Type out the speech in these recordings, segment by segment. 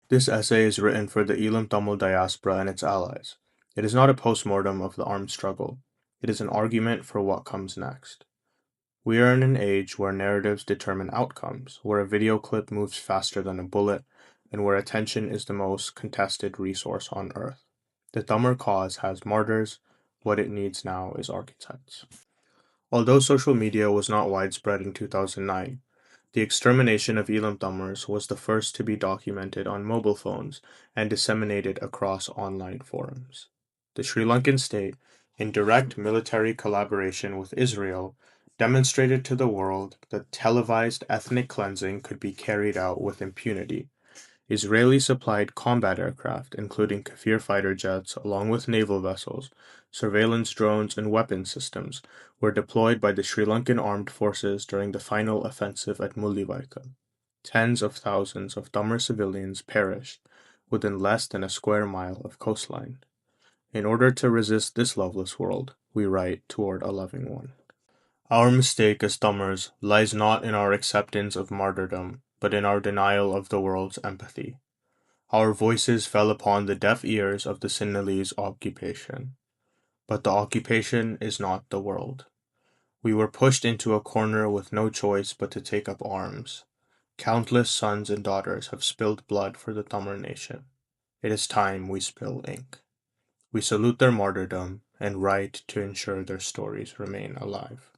This essay is written for the Eelam Tamil diaspora and its allies. It is not a postmortem of the armed struggle. It is an argument for what comes next. We are in an age where narratives determine outcomes, where a video clip moves faster than a bullet, and where attention is the most contested resource on earth. The Tamil cause has martyrs. What it needs now is architects. Although social media was not widespread in 2009, the extermination of Eelam Tamils was the first to be documented on mobile phones and disseminated across online forums. The Sri Lankan state, in direct military collaboration with Israel, demonstrated to the world that televised ethnic cleansing could be carried out with impunity. Israeli-supplied combat aircraft, including Kfir fighter jets, along with naval vessels, surveillance drones, and weapons systems, were deployed by the Sri Lankan armed forces during the final offensive at Mullivaikkal. Tens of thousands of Tamil civilians perished within less than a square mile of coastline. In order to resist this loveless world, we write toward a loving one. Our mistake as Tamils lies not in our acceptance of martyrdom, but in our denial of the world's empathy. Our voices fell upon the deaf ears of the Sinhalese occupation. But the occupation is not the world. We were pushed into a corner with no choice but to take up arms. Countless sons and daughters have spilled blood for the Tamil nation. It is time we spill ink. We salute their martyrdom and write to ensure their stories remain alive.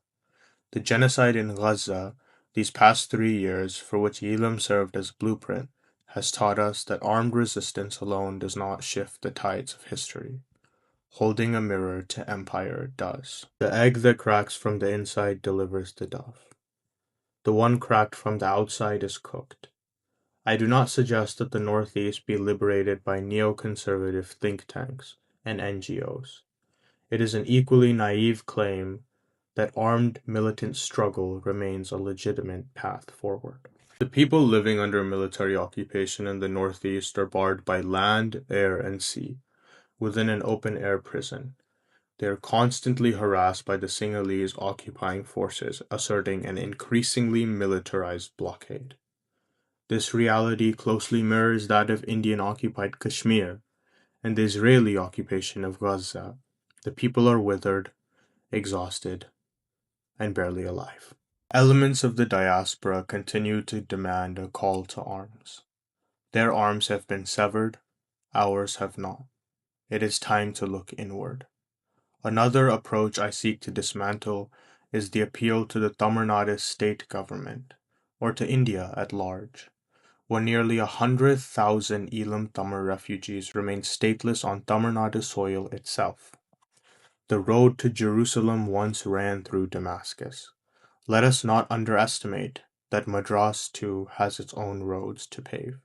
The genocide in Gaza these past 3 years, for which Eelam served as blueprint, has taught us that armed resistance alone does not shift the tides of history. Holding a mirror to empire does. The egg that cracks from the inside delivers the dove. The one cracked from the outside is cooked. I do not suggest that the Northeast be liberated by neoconservative think tanks and NGOs. It is an equally naive claim that armed militant struggle remains a legitimate path forward. The people living under military occupation in the Northeast are barred by land, air, and sea, within an open-air prison. They are constantly harassed by the Sinhalese occupying forces, asserting an increasingly militarized blockade. This reality closely mirrors that of Indian-occupied Kashmir and the Israeli occupation of Gaza. The people are withered, exhausted, and barely alive. Elements of the diaspora continue to demand a call to arms. Their arms have been severed, ours have not. It is time to look inward. Another approach I seek to dismantle is the appeal to the Tamil Nadu state government, or to India at large, when nearly 100,000 Eelam Tamil refugees remain stateless on Tamil Nadu soil itself. The road to Jerusalem once ran through Damascus. Let us not underestimate that Madras too has its own roads to pave.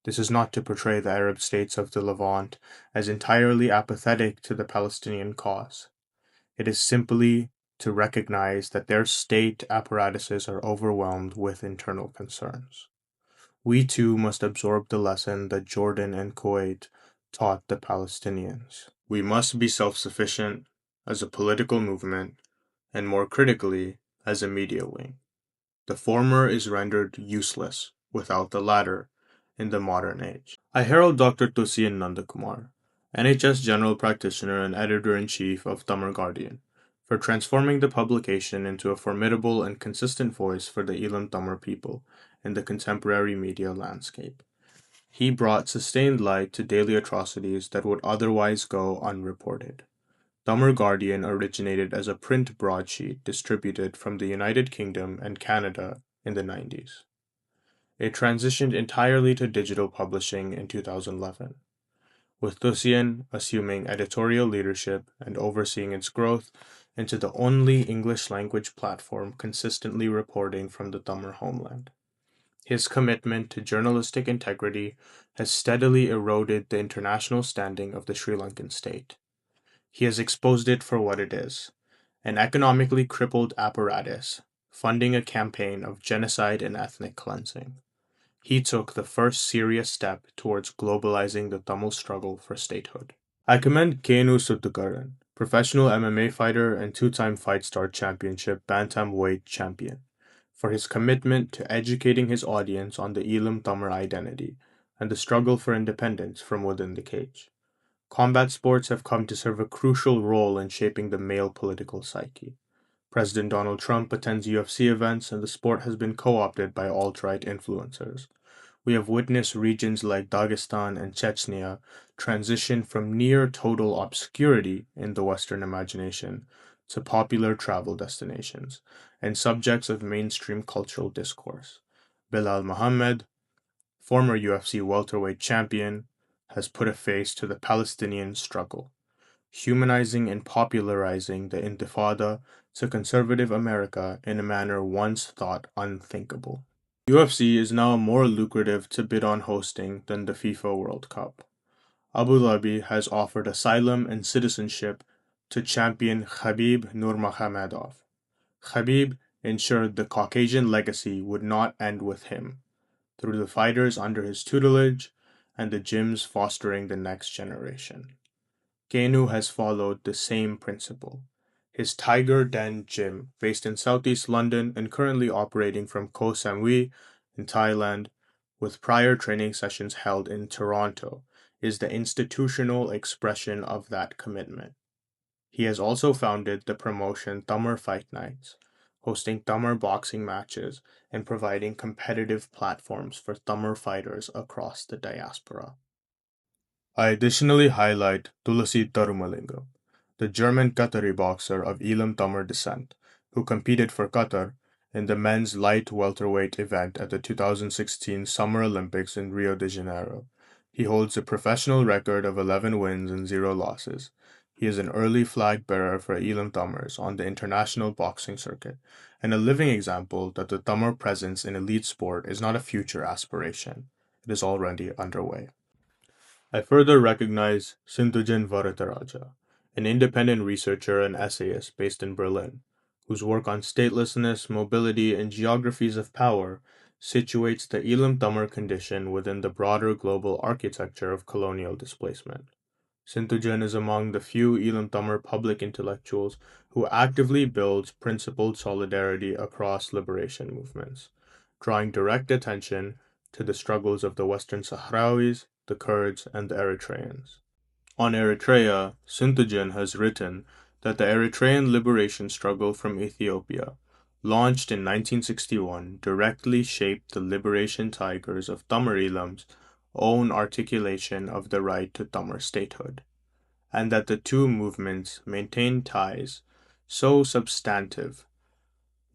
This is not to portray the Arab states of the Levant as entirely apathetic to the Palestinian cause. It is simply to recognize that their state apparatuses are overwhelmed with internal concerns. We too must absorb the lesson that Jordan and Kuwait taught the Palestinians. We must be self-sufficient as a political movement, and more critically, as a media wing. The former is rendered useless without the latter in the modern age. I herald Dr. Thusiyan Nandakumar, NHS General Practitioner and Editor-in-Chief of Tamil Guardian, for transforming the publication into a formidable and consistent voice for the Eelam Tamil people in the contemporary media landscape. He brought sustained light to daily atrocities that would otherwise go unreported. Tamil Guardian originated as a print broadsheet distributed from the United Kingdom and Canada in the 90s. It transitioned entirely to digital publishing in 2011, with Thusiyan assuming editorial leadership and overseeing its growth into the only English-language platform consistently reporting from the Tamil homeland. His commitment to journalistic integrity has steadily eroded the international standing of the Sri Lankan state. He has exposed it for what it is, an economically crippled apparatus, funding a campaign of genocide and ethnic cleansing. He took the first serious step towards globalizing the Tamil struggle for statehood. I commend Kenu Suthakaran, professional MMA fighter and two-time Fight Star Championship bantamweight champion, for his commitment to educating his audience on the Eelam Tamil identity, and the struggle for independence from within the cage. Combat sports have come to serve a crucial role in shaping the male political psyche. President Donald Trump attends UFC events, and the sport has been co opted by alt right influencers. We have witnessed regions like Dagestan and Chechnya transition from near total obscurity in the Western imagination to popular travel destinations and subjects of mainstream cultural discourse. Bilal Muhammad, former UFC welterweight champion, has put a face to the Palestinian struggle, humanizing and popularizing the Intifada to conservative America in a manner once thought unthinkable. UFC is now more lucrative to bid on hosting than the FIFA World Cup. Abu Dhabi has offered asylum and citizenship to champion Khabib Nurmagomedov. Khabib ensured the Caucasian legacy would not end with him, through the fighters under his tutelage and the gyms fostering the next generation. Kenu has followed the same principle. His Tiger Den gym, based in southeast London and currently operating from Koh Samui in Thailand, with prior training sessions held in Toronto, is the institutional expression of that commitment. He has also founded the promotion Tamil Fight Nights, hosting Tamil boxing matches and providing competitive platforms for Tamil fighters across the diaspora. I additionally highlight Thulasi Tharumalingam, the German Qatari boxer of Eelam Tamil descent, who competed for Qatar in the men's light welterweight event at the 2016 Summer Olympics in Rio de Janeiro. He holds a professional record of 11 wins and 0 losses. He is an early flag bearer for Eelam Tamils on the international boxing circuit, and a living example that the Tamil presence in elite sport is not a future aspiration. It is already underway. I further recognize Sinthujan Varatharajah, an independent researcher and essayist based in Berlin, whose work on statelessness, mobility, and geographies of power situates the Eelam Tamil condition within the broader global architecture of colonial displacement. Sinthujan is among the few Eelam Tamil public intellectuals who actively builds principled solidarity across liberation movements, drawing direct attention to the struggles of the Western Sahrawis, the Kurds, and the Eritreans. On Eritrea, Sinthujan has written that the Eritrean liberation struggle from Ethiopia, launched in 1961, directly shaped the liberation tigers of Tamil Eelam's own articulation of the right to Tamil statehood, and that the two movements maintain ties so substantive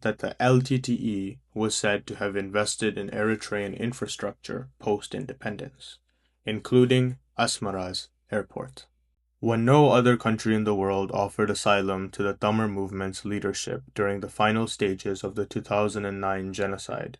that the LTTE was said to have invested in Eritrean infrastructure post-independence, including Asmara's airport. When no other country in the world offered asylum to the Tamil movement's leadership during the final stages of the 2009 genocide,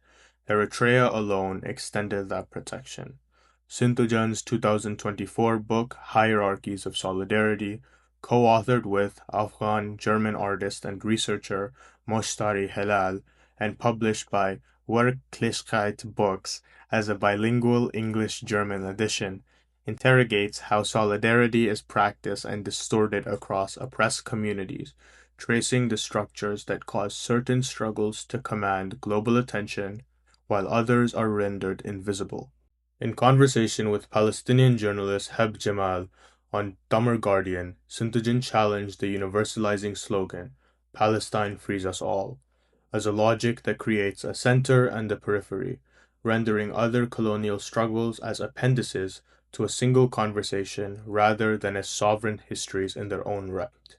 Eritrea alone extended that protection. Sinthujan's 2024 book, Hierarchies of Solidarity, co-authored with Afghan-German artist and researcher Moshtari Helal, and published by Werklichkeit Books as a bilingual English-German edition, interrogates how solidarity is practiced and distorted across oppressed communities, tracing the structures that cause certain struggles to command global attention while others are rendered invisible. In conversation with Palestinian journalist Heb Jamal on Tamil Guardian, Sinthujan challenged the universalizing slogan, Palestine frees us all, as a logic that creates a center and a periphery, rendering other colonial struggles as appendices to a single conversation rather than as sovereign histories in their own right.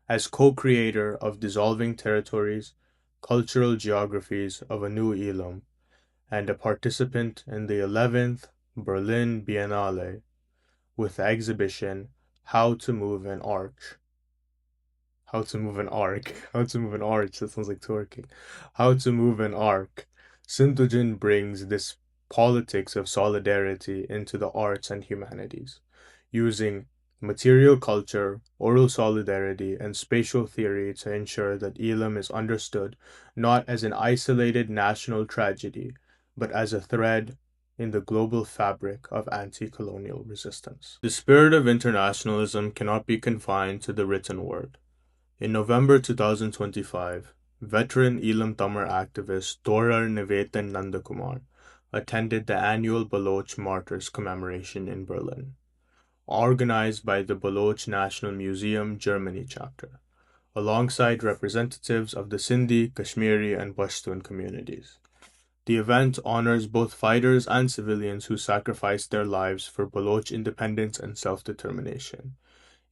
As co-creator of dissolving territories, cultural geographies of a new Eelam, and a participant in the 11th Berlin Biennale with the exhibition How to Move an Arch. How to Move an Arc. How to Move an Arch. That sounds like twerking. How to Move an Arc. Sinthujan brings this politics of solidarity into the arts and humanities, using material culture, oral solidarity, and spatial theory to ensure that Eelam is understood not as an isolated national tragedy, but as a thread in the global fabric of anti-colonial resistance. The spirit of internationalism cannot be confined to the written word. In November 2025, veteran Eelam Tamil activist Dr. Nivethan Nanthakumar, attended the annual Baloch Martyrs Commemoration in Berlin, organized by the Baloch National Museum Germany chapter, alongside representatives of the Sindhi, Kashmiri, and Pashtun communities. The event honors both fighters and civilians who sacrificed their lives for Baloch independence and self-determination.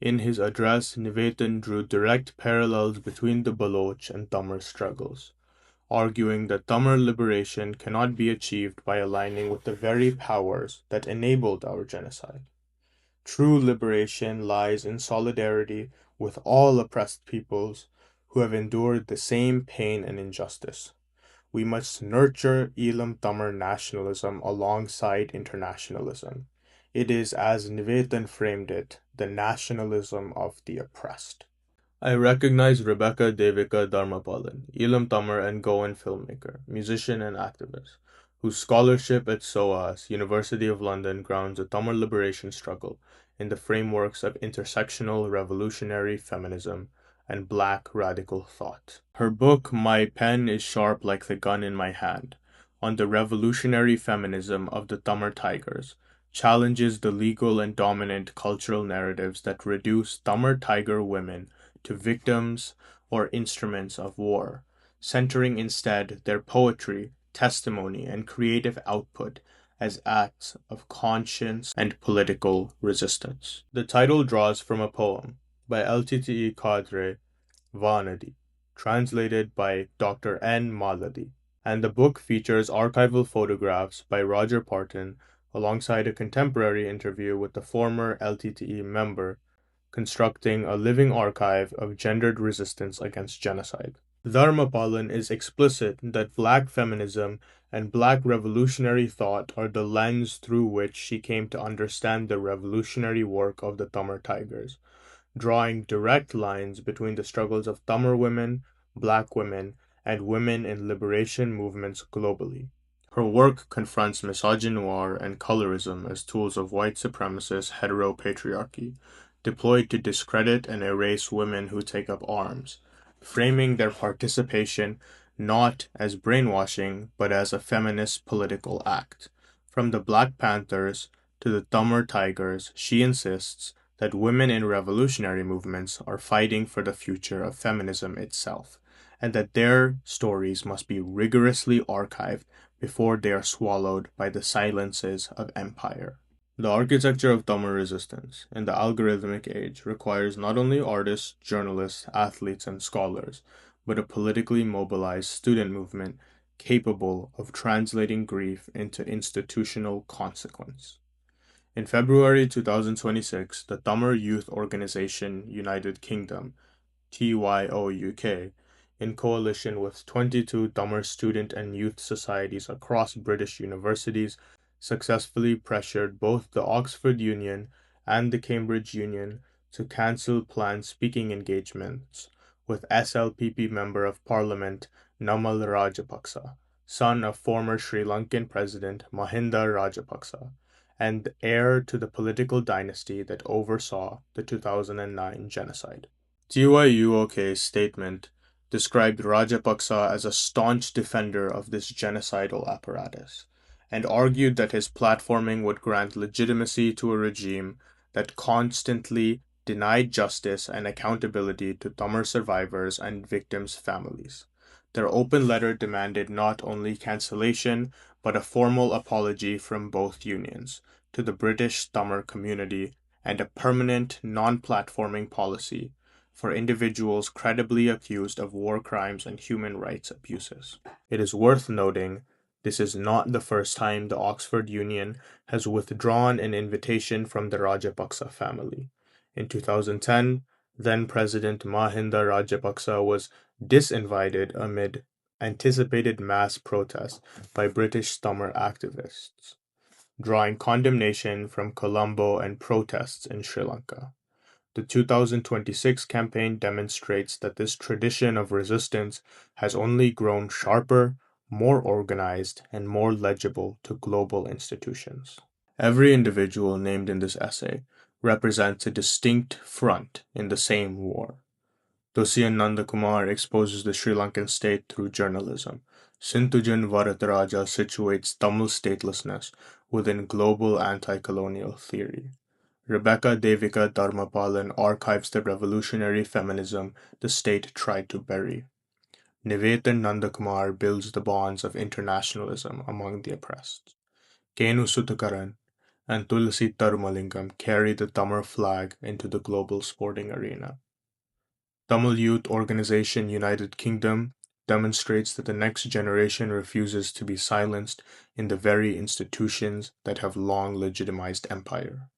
In his address, Nivethan drew direct parallels between the Baloch and Tamil struggles, arguing that Tamil liberation cannot be achieved by aligning with the very powers that enabled our genocide. True liberation lies in solidarity with all oppressed peoples who have endured the same pain and injustice. We must nurture Eelam Tamil nationalism alongside internationalism. It is, as Nivethan framed it, the nationalism of the oppressed. I recognize Devika Dharmapalan, Eelam Tamil and Goan filmmaker, musician and activist, whose scholarship at SOAS, University of London, grounds the Tamil liberation struggle in the frameworks of intersectional revolutionary feminism and black radical thought. Her book, My Pen is Sharp Like the Gun in My Hand, on the revolutionary feminism of the Tamil Tigers, challenges the legal and dominant cultural narratives that reduce Tamil Tiger women to victims or instruments of war, centering instead their poetry, testimony, and creative output as acts of conscience and political resistance. The title draws from a poem by LTTE cadre Vanadi, translated by Dr. N. Maladi, and the book features archival photographs by Roger Parton alongside a contemporary interview with the former LTTE member, constructing a living archive of gendered resistance against genocide. Dharmapalan is explicit that black feminism and black revolutionary thought are the lens through which she came to understand the revolutionary work of the Tamil Tigers, drawing direct lines between the struggles of Tamil women, black women, and women in liberation movements globally. Her work confronts misogynoir and colorism as tools of white supremacist heteropatriarchy, deployed to discredit and erase women who take up arms, framing their participation not as brainwashing but as a feminist political act. From the Black Panthers to the Tamil Tigers, she insists that women in revolutionary movements are fighting for the future of feminism itself, and that their stories must be rigorously archived before they are swallowed by the silences of empire. The architecture of Tamil resistance in the algorithmic age requires not only artists, journalists, athletes, and scholars, but a politically mobilized student movement capable of translating grief into institutional consequence. In February 2026, the Tamil Youth Organization United Kingdom, TYOUK, in coalition with 22 Tamil student and youth societies across British universities, successfully pressured both the Oxford Union and the Cambridge Union to cancel planned speaking engagements with SLPP Member of Parliament Namal Rajapaksa, son of former Sri Lankan President Mahinda Rajapaksa, and heir to the political dynasty that oversaw the 2009 genocide. TYOUK's statement described Rajapaksa as a staunch defender of this genocidal apparatus, and argued that his platforming would grant legitimacy to a regime that constantly denied justice and accountability to Tamil survivors and victims' families. Their open letter demanded not only cancellation, but a formal apology from both unions to the British Tamil community and a permanent non-platforming policy for individuals credibly accused of war crimes and human rights abuses. It is worth noting this is not the first time the Oxford Union has withdrawn an invitation from the Rajapaksa family. In 2010, then-President Mahinda Rajapaksa was disinvited amid anticipated mass protests by British Tamil activists, drawing condemnation from Colombo and protests in Sri Lanka. The 2026 campaign demonstrates that this tradition of resistance has only grown sharper, more organized, and more legible to global institutions. Every individual named in this essay represents a distinct front in the same war. Thusiyan Nandakumar exposes the Sri Lankan state through journalism, Sinthujan Varatharajah situates Tamil statelessness within global anti-colonial theory. Devika Dharmapalan archives the revolutionary feminism the state tried to bury. Nivethan Nanthakumar builds the bonds of internationalism among the oppressed. Kenu Suthakaran and Thulasi Tharumalingam carry the Tamil flag into the global sporting arena. Tamil youth organization United Kingdom demonstrates that the next generation refuses to be silenced in the very institutions that have long legitimized empire.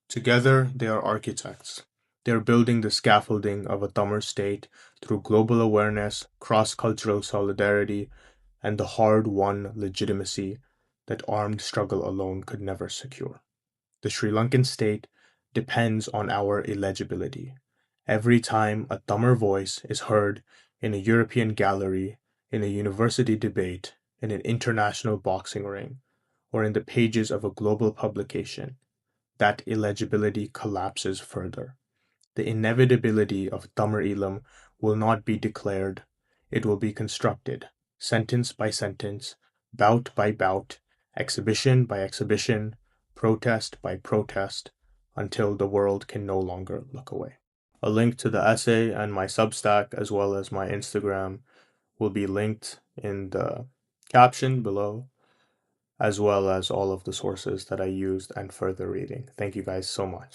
Together, they are architects. They are building the scaffolding of a Tamil state through global awareness, cross-cultural solidarity, and the hard-won legitimacy that armed struggle alone could never secure. The Sri Lankan state depends on our illegibility. Every time a Tamil voice is heard in a European gallery, in a university debate, in an international boxing ring, or in the pages of a global publication, that illegibility collapses further. The inevitability of Tamil Eelam will not be declared, it will be constructed, sentence by sentence, bout by bout, exhibition by exhibition, protest by protest, until the world can no longer look away. A link to the essay and my Substack, as well as my Instagram, will be linked in the caption below, as well as all of the sources that I used and further reading. Thank you guys so much.